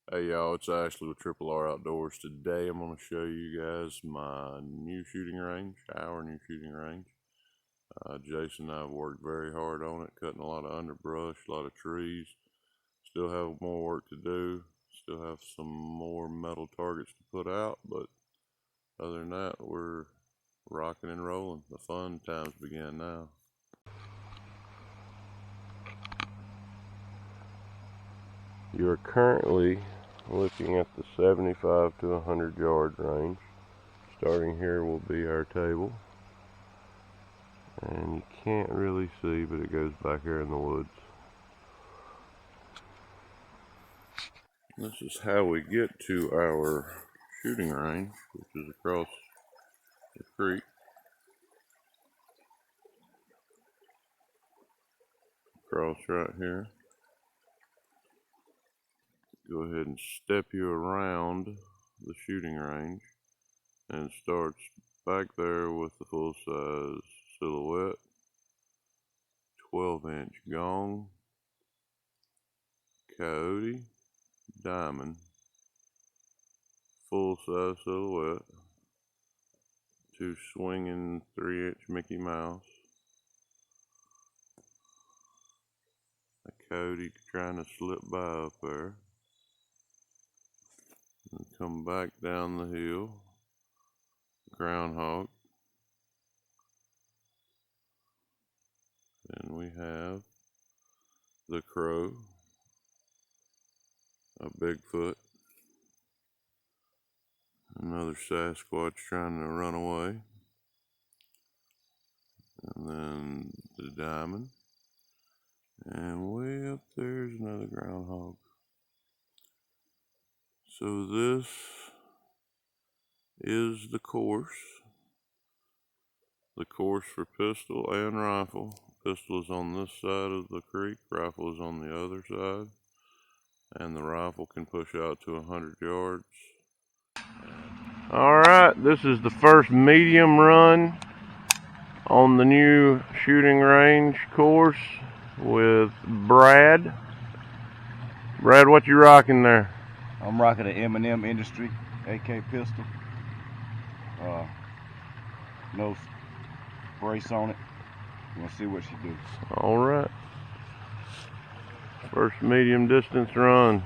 Hey y'all, it's Ashley with Triple R Outdoors. Today I'm going to show you guys my new shooting range, our new shooting range. Jason and I have worked very hard on it, cutting a lot of underbrush, a lot of trees. Still have more work to do, still have some more metal targets to put out, but other than that, we're rocking and rolling. The fun times begin now. You are currently looking at the 75 to 100 yard range. Starting here will be our table, and you can't really see, but it goes back here in the woods. This is how we get to our shooting range, which is across the creek. Across right here. Go ahead and step you around the shooting range, and it starts back there with the full size silhouette, 12-inch gong, coyote, diamond, full size silhouette, 2 swinging 3-inch Mickey Mouse, a coyote trying to slip by up there, and come back down the hill, groundhog, and we have the crow, a Bigfoot, another Sasquatch trying to run away, and then the diamond, and way up there's another groundhog. So this is the course for pistol and rifle. Pistol is on this side of the creek, rifle is on the other side, and the rifle can push out to 100 yards. Alright, this is the first medium run on the new shooting range course with Brad. Brad, what you rocking there? I'm rocking an M&M Industry AK pistol. No brace on it. We'll see what she do. Alright. First medium distance run.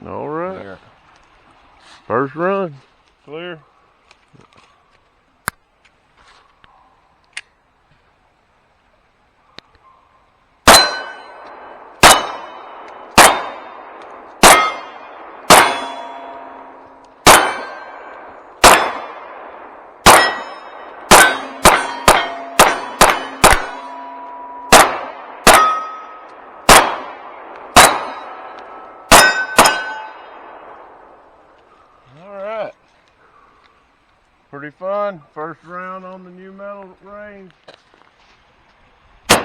All right. Clear. First run. Clear. Pretty fun. First round on the new metal range. I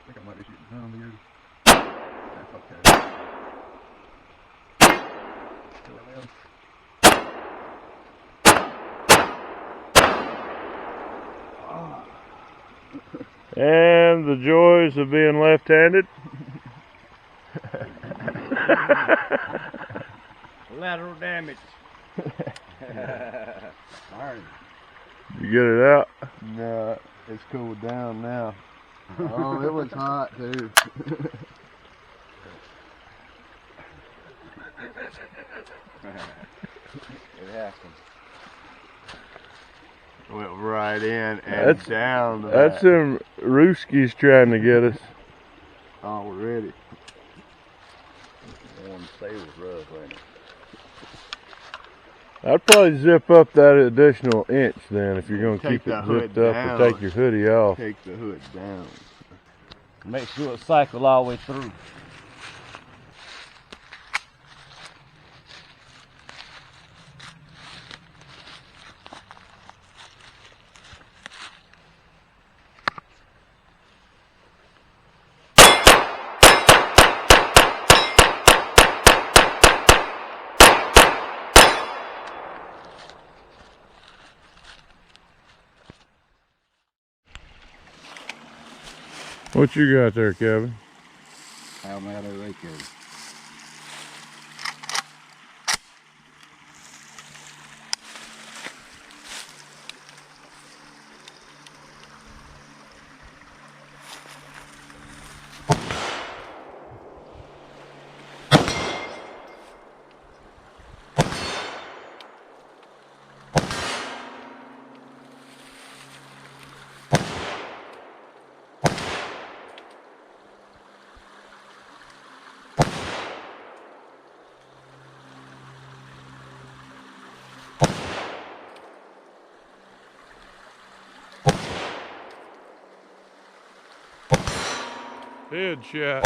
think I might be shooting down here. That's okay. Kill it, man. And the joys of being left-handed. Lateral damage. Alright. You get it out? No, it's cooled down now. Oh, it was hot too. It happened. Went right in and down. That's them Rooskies trying to get us. Already. One say was rough, wasn't it? I'd probably zip up that additional inch then if you're going to Take keep it the hood zipped up down. or take your hoodie off. Take the hood down. Make sure it cycle all the way through. What you got there, Kevin? How mad are they, Kevin? Headshot.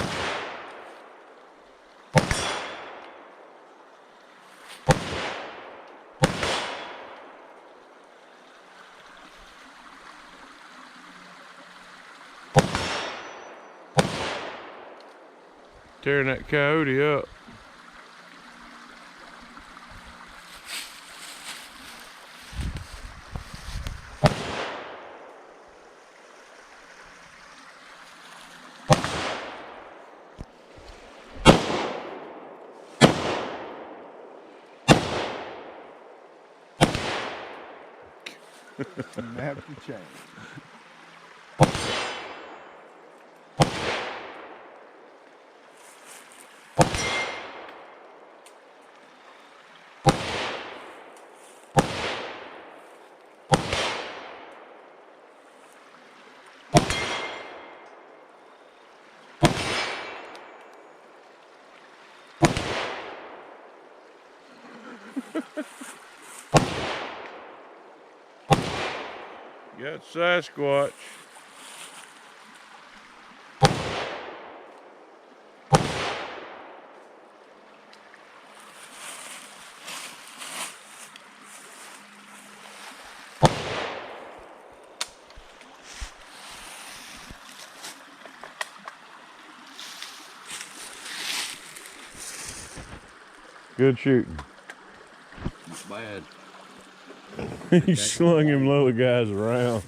Tearing that coyote up. Have to change. Got Sasquatch. Good shooting. Not bad. He slung him little guys around.